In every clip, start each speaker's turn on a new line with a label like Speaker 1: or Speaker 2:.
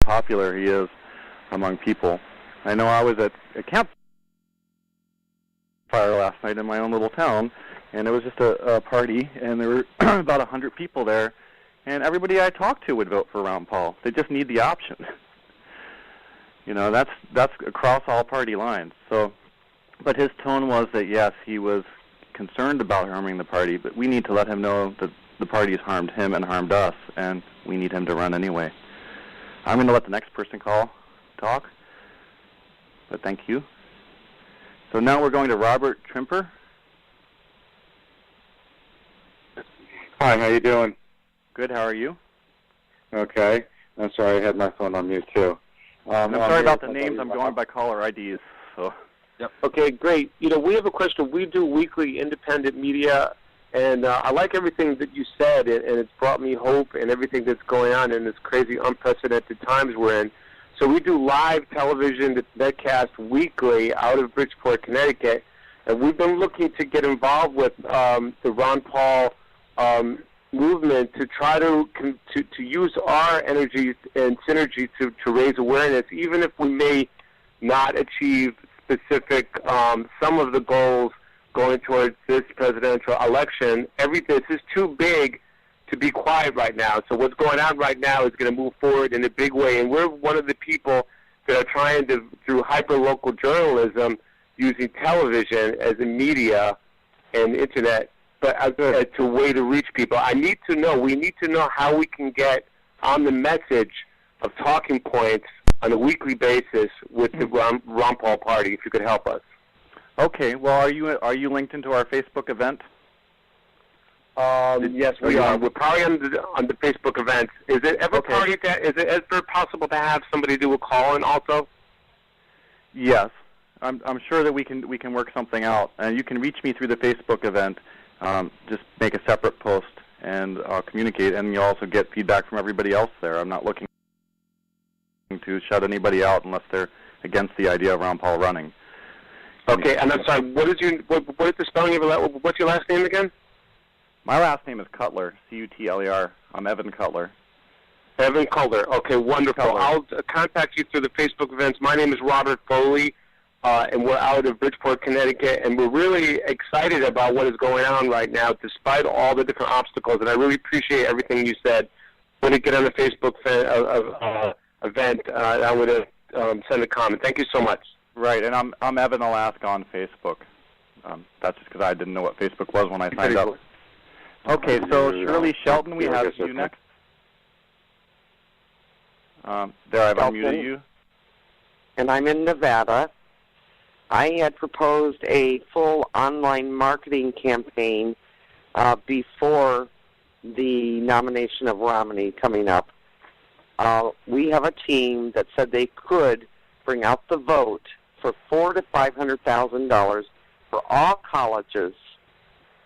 Speaker 1: popular he is among people. I know I was at a campfire last night in my own little town, and it was just a party, and there were about 100 people there, and everybody I talked to would vote for Ron Paul. They just need the option. You know, that's across all party lines. So, but his tone was that, yes, he was concerned about harming the party, but we need to let him know that the party has harmed him and harmed us, and we need him to run anyway. I'm going to let the next person talk, but thank you. So now we're going to Robert Trimper.
Speaker 2: Hi, how you doing?
Speaker 1: Good, how are you?
Speaker 2: Okay. I'm sorry, I had my phone on mute, too.
Speaker 1: I'm sorry about the names. I'm going by caller IDs. So.
Speaker 3: Yep.
Speaker 2: Okay, great. You know, we have a question. We do weekly independent media, and I like everything that you said, and it's brought me hope and everything that's going on in this crazy, unprecedented times we're in. So we do live television netcast weekly out of Bridgeport, Connecticut, and we've been looking to get involved with the Ron Paul movement to try to use our energy and synergy to raise awareness, even if we may not achieve specific some of the goals going towards this presidential election. This is too big to be quiet right now. So what's going on right now is going to move forward in a big way, and we're one of the people that are trying to, through hyper-local journalism, using television as a media and internet, but to a way to reach people. We need to know how we can get on the message of talking points on a weekly basis with the Ron Paul party, if you could help us.
Speaker 1: Okay. Well, are you linked into our Facebook event?
Speaker 2: Yes, we are. We're probably on the Facebook events. Is it ever is it ever possible to have somebody do a call-in also?
Speaker 1: Yes. I'm sure that we can work something out. And you can reach me through the Facebook event. Just make a separate post, and I'll communicate. And you'll also get feedback from everybody else there. I'm not looking to shut anybody out unless they're against the idea of Ron Paul running.
Speaker 2: Okay, and I'm sorry, what is the spelling of what's your last name again?
Speaker 1: My last name is Cutler, C-U-T-L-E-R. I'm Evan Cutler.
Speaker 2: Evan Cutler. Okay, wonderful.
Speaker 1: Cutler.
Speaker 2: I'll contact you through the Facebook events. My name is Robert Foley, and we're out of Bridgeport, Connecticut, and we're really excited about what is going on right now, despite all the different obstacles, and I really appreciate everything you said. When you get on the Facebook event, I'm going to send a comment. Thank you so much.
Speaker 1: Right, and I'm Evan Alaska on Facebook. That's just because I didn't know what Facebook was when I signed up. Okay, so Shirley Shelton, we have you next. There, I've unmuted you.
Speaker 4: And I'm in Nevada. I had proposed a full online marketing campaign before the nomination of Romney coming up. We have a team that said they could bring out the vote for $400,000 to $500,000 for all colleges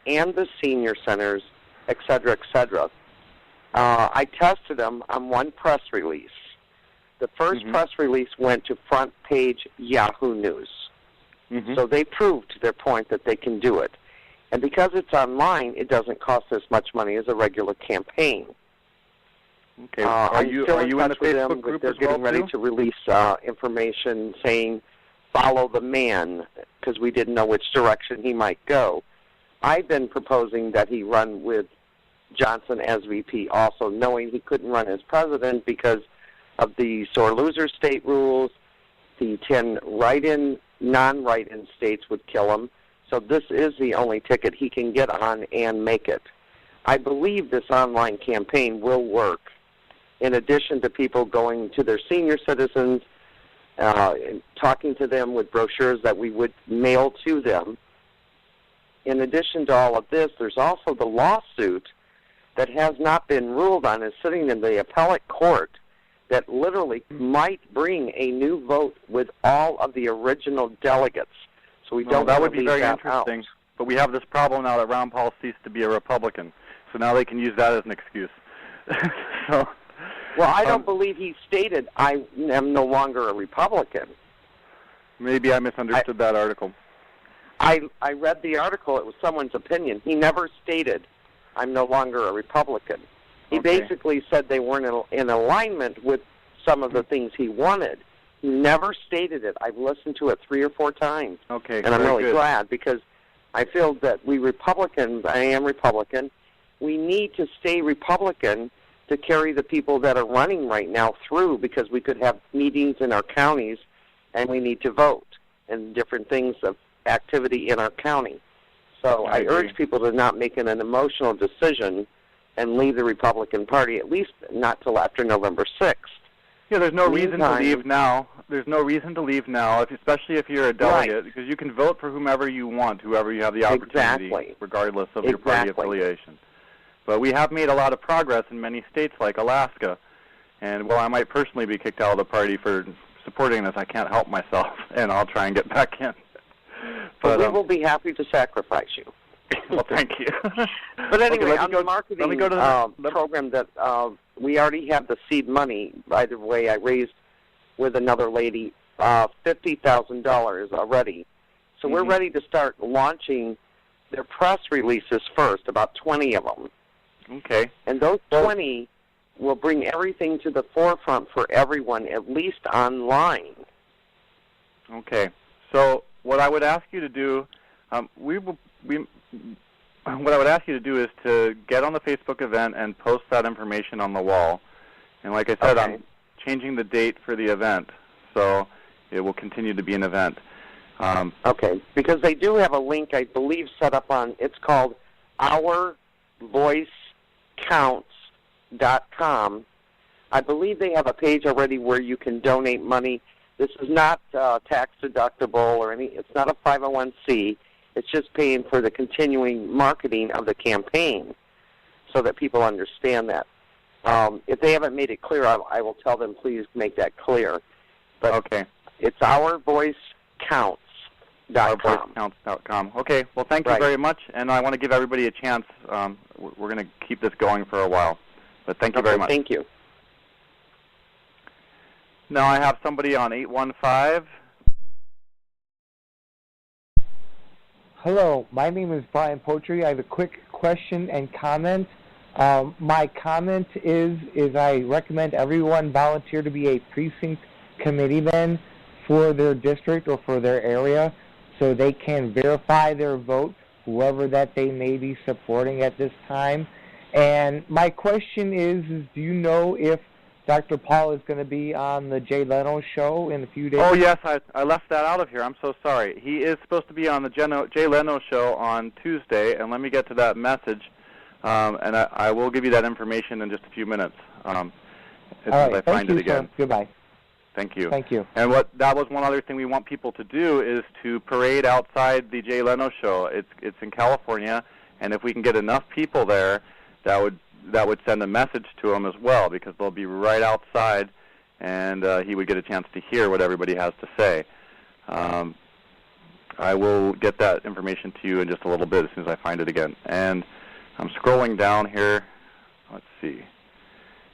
Speaker 4: and the senior centers, et cetera, et cetera. I tested them on one press release. The first press release went to front page Yahoo News. So they proved to their point that they can do it. And because it's online, it doesn't cost as much money as a regular campaign.
Speaker 1: Okay. Are you in the Facebook group
Speaker 4: they're
Speaker 1: as well,
Speaker 4: getting ready to release information saying, follow the man, because we didn't know which direction he might go. I've been proposing that he run with Johnson as VP also, knowing he couldn't run as president because of the sore loser state rules. The 10 write-in, non-write-in states would kill him. So this is the only ticket he can get on and make it. I believe this online campaign will work. In addition to people going to their senior citizens, talking to them with brochures that we would mail to them. In addition to all of this, there's also the lawsuit that has not been ruled on, is sitting in the appellate court, that literally might bring a new vote with all of the original delegates. So we don't.
Speaker 1: That would be very interesting. But we have this problem now that Ron Paul ceased to be a Republican, so now they can use that as an excuse. So.
Speaker 4: Well, I don't believe he stated, I am no longer a Republican.
Speaker 1: Maybe I misunderstood that article.
Speaker 4: I read the article. It was someone's opinion. He never stated, I'm no longer a Republican. He basically said they weren't in alignment with some of the things he wanted. He never stated it. I've listened to it 3 or 4 times.
Speaker 1: Okay,
Speaker 4: and I'm really
Speaker 1: good.
Speaker 4: glad, because I feel that we Republicans, I am Republican, we need to stay Republican to carry the people that are running right now through, because we could have meetings in our counties and we need to vote and different things of activity in our county. So I urge people to not make an emotional decision and leave the Republican Party, at least not till after November 6th.
Speaker 1: Yeah, there's no reason to leave now. There's no reason to leave now, especially if you're a delegate, because you can vote for whomever you want, whoever you have the opportunity, regardless of your party affiliation. But we have made a lot of progress in many states like Alaska. And while I might personally be kicked out of the party for supporting this, I can't help myself, and I'll try and get back in.
Speaker 4: But we will be happy to sacrifice you.
Speaker 1: Well, thank you.
Speaker 4: But anyway, on the marketing program that we already have the seed money. By the way, I raised with another lady $50,000 already. So we're ready to start launching their press releases first, about 20 of them.
Speaker 1: Okay.
Speaker 4: And those 20 will bring everything to the forefront for everyone, at least online.
Speaker 1: Okay. So what I would ask you to do, what I would ask you to do is to get on the Facebook event and post that information on the wall. And like I said, I'm changing the date for the event, so it will continue to be an event.
Speaker 4: Okay, because they do have a link, I believe, set up on, it's called OurVoiceCounts.com. I believe they have a page already where you can donate money. This is not tax deductible or it's not a 501c. It's just paying for the continuing marketing of the campaign so that people understand that. If they haven't made it clear, I will tell them, please make that clear. But it's OurVoiceCounts.com.
Speaker 1: OurVoiceCounts.com. Okay, well, thank you very much, and I want to give everybody a chance. We're going to keep this going for a while, but thank you very much.
Speaker 4: Thank you.
Speaker 1: Now I have somebody on 815.
Speaker 3: Hello, my name is Brian Potry. I have a quick question and comment. My comment is I recommend everyone volunteer to be a precinct committeeman for their district or for their area so they can verify their vote, whoever that they may be supporting at this time. And my question is do you know if Dr. Paul is going to be on the Jay Leno show in a few days?
Speaker 1: Oh, yes, I left that out of here. I'm so sorry. He is supposed to be on the Jay Leno show on Tuesday, and let me get to that message, and I will give you that information in just a few minutes as soon as I find it again.
Speaker 3: Sir. Goodbye.
Speaker 1: Thank you.
Speaker 3: Thank you.
Speaker 1: And that was one other thing we want people to do is to parade outside the Jay Leno show. It's in California, and if we can get enough people there, that would send a message to him as well, because they'll be right outside, and he would get a chance to hear what everybody has to say. I will get that information to you in just a little bit as soon as I find it again. And I'm scrolling down here. Let's see.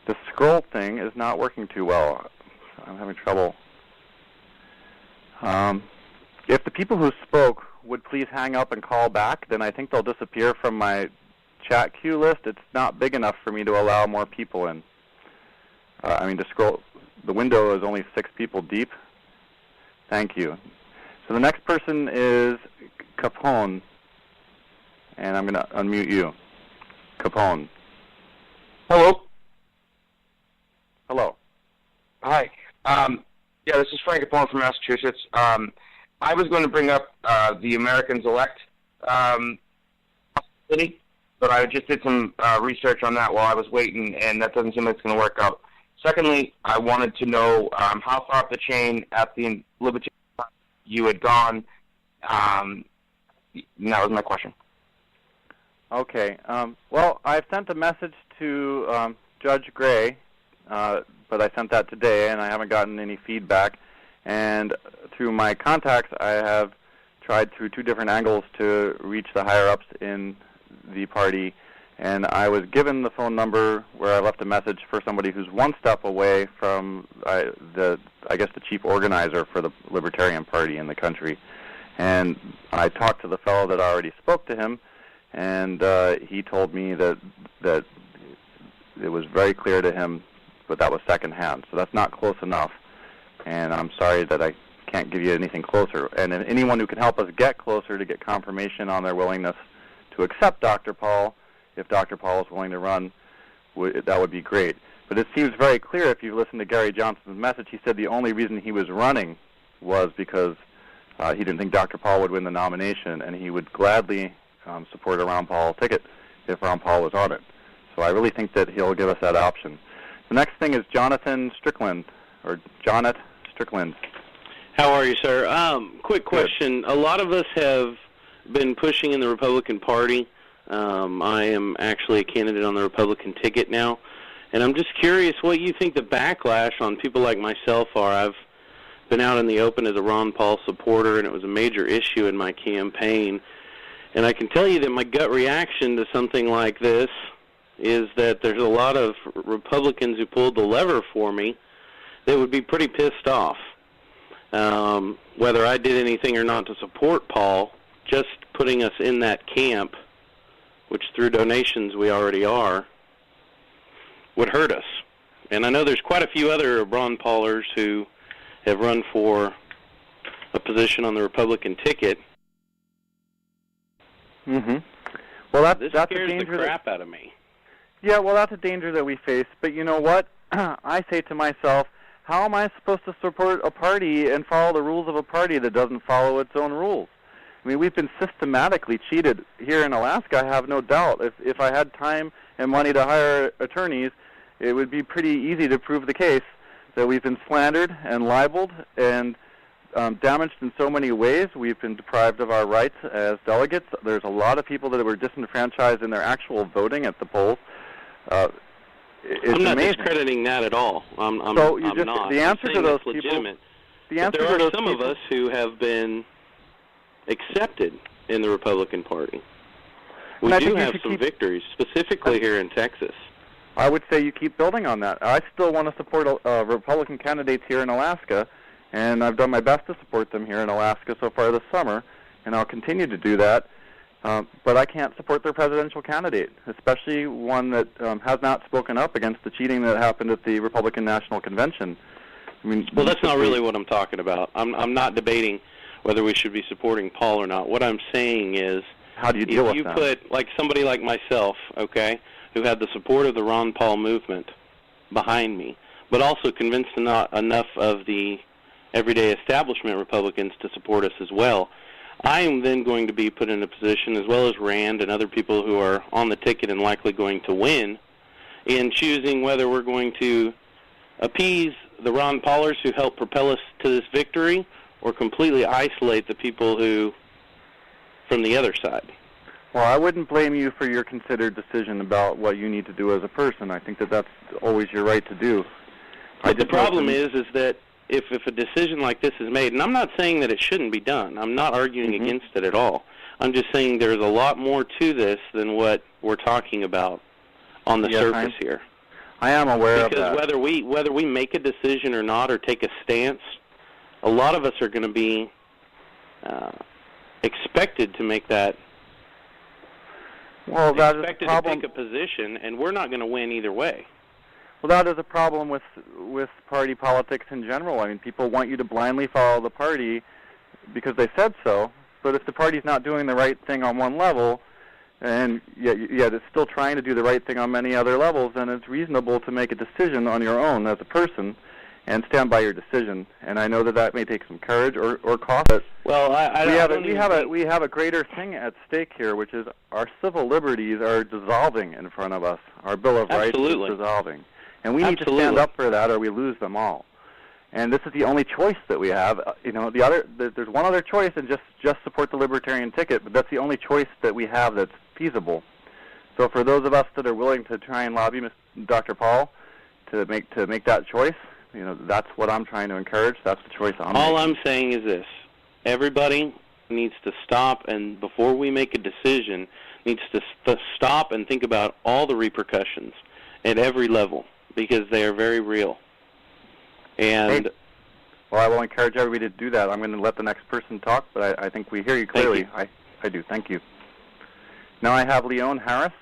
Speaker 1: The scroll thing is not working too well. I'm having trouble. If the people who spoke would please hang up and call back, then I think they'll disappear from my chat queue list. It's not big enough for me to allow more people in. To scroll, the window is only 6 people deep. Thank you. So the next person is Capone, and I'm going to unmute you. Capone.
Speaker 5: Hello.
Speaker 1: Hello.
Speaker 5: Hi. This is Frank Capone from Massachusetts. I was going to bring up the Americans Elect city, but I just did some research on that while I was waiting, and that doesn't seem like it's going to work out. Secondly, I wanted to know how far up the chain at the Libertarian you had gone. And that was my question.
Speaker 1: Okay. Well, I've sent a message to Judge Gray, but I sent that today, and I haven't gotten any feedback. And through my contacts, I have tried through 2 different angles to reach the higher-ups in the party, and I was given the phone number where I left a message for somebody who's 1 step away from the chief organizer for the Libertarian Party in the country. And I talked to the fellow that already spoke to him, and he told me that it was very clear to him but that was secondhand. So that's not close enough. And I'm sorry that I can't give you anything closer. And anyone who can help us get closer to get confirmation on their willingness to accept Dr. Paul, if Dr. Paul is willing to run, that would be great. But it seems very clear if you listen to Gary Johnson's message, he said the only reason he was running was because he didn't think Dr. Paul would win the nomination, and he would gladly support a Ron Paul ticket if Ron Paul was on it. So I really think that he'll give us that option. The next thing is Jonathan Strickland, or Jonet Strickland.
Speaker 6: How are you, sir? Quick question. A lot of us have been pushing in the Republican Party. I am actually a candidate on the Republican ticket now, and I'm just curious what you think the backlash on people like myself are. I've been out in the open as a Ron Paul supporter, and it was a major issue in my campaign. And I can tell you that my gut reaction to something like this is that there's a lot of Republicans who pulled the lever for me that would be pretty pissed off. Whether I did anything or not to support Paul, just putting us in that camp, which through donations we already are, would hurt us. And I know there's quite a few other Ron Paulers who have run for a position on the Republican ticket.
Speaker 1: Mm-hmm. Well, that's
Speaker 6: this
Speaker 1: a
Speaker 6: scares
Speaker 1: danger.
Speaker 6: The crap out of me.
Speaker 1: Yeah, well, that's a danger that we face. But you know what? I say to myself, how am I supposed to support a party and follow the rules of a party that doesn't follow its own rules? I mean, we've been systematically cheated here in Alaska, I have no doubt. If I had time and money to hire attorneys, it would be pretty easy to prove the case that we've been slandered and libeled and damaged in so many ways. We've been deprived of our rights as delegates. There's a lot of people that were disenfranchised in their actual voting at the polls.
Speaker 6: I'm not discrediting that at all. I'm not.
Speaker 1: The answer to those people.
Speaker 6: There are some of us who have been accepted in the Republican Party. We do have some victories, specifically here in Texas.
Speaker 1: I would say you keep building on that. I still want to support Republican candidates here in Alaska, and I've done my best to support them here in Alaska so far this summer, and I'll continue to do that. But I can't support their presidential candidate, especially one that has not spoken up against the cheating that happened at the Republican National Convention. I mean,
Speaker 6: well, that's not really what I'm talking about. I'm not debating whether we should be supporting Paul or not. What I'm saying is,
Speaker 1: how do you deal with that?
Speaker 6: If you put, like somebody like myself, okay, who had the support of the Ron Paul movement behind me, but also convinced enough of the everyday establishment Republicans to support us as well, I am then going to be put in a position, as well as Rand and other people who are on the ticket and likely going to win, in choosing whether we're going to appease the Ron Paulers who helped propel us to this victory or completely isolate the people who from the other side.
Speaker 1: Well, I wouldn't blame you for your considered decision about what you need to do as a person. I think that that's always your right to do.
Speaker 6: But the problem is that if a decision like this is made, and I'm not saying that it shouldn't be done. I'm not arguing against it at all. I'm just saying there's a lot more to this than what we're talking about on the surface here.
Speaker 1: I am aware of that.
Speaker 6: Because whether we make a decision or not or take a stance, a lot of us are going to be expected to make that.
Speaker 1: Well, that is
Speaker 6: expected to take a position, and we're not going to win either way.
Speaker 1: Well, that is a problem with party politics in general. I mean, people want you to blindly follow the party because they said so, but if the party's not doing the right thing on one level, and yet it's still trying to do the right thing on many other levels, then it's reasonable to make a decision on your own as a person and stand by your decision. And I know that may take some courage or cost.
Speaker 6: Well,
Speaker 1: we have a greater thing at stake here, which is our civil liberties are dissolving in front of us. Our Bill of Rights is dissolving. And we need to stand up for that, or we lose them all. And this is the only choice that we have. There's one other choice, and just support the Libertarian ticket. But that's the only choice that we have that's feasible. So for those of us that are willing to try and lobby Dr. Paul to make that choice, that's what I'm trying to encourage. That's the choice I'm making.
Speaker 6: All I'm saying is this: everybody needs to stop, and before we make a decision, needs to stop and think about all the repercussions at every level, because they are very real. And
Speaker 1: well, I will encourage everybody to do that. I'm going to let the next person talk, but I think we hear you clearly.
Speaker 6: Thank you.
Speaker 1: I do. Thank you. Now I have Leon Harris.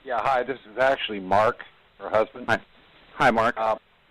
Speaker 7: Yeah, hi. This is actually Mark. her husband.
Speaker 1: Hi, Mark.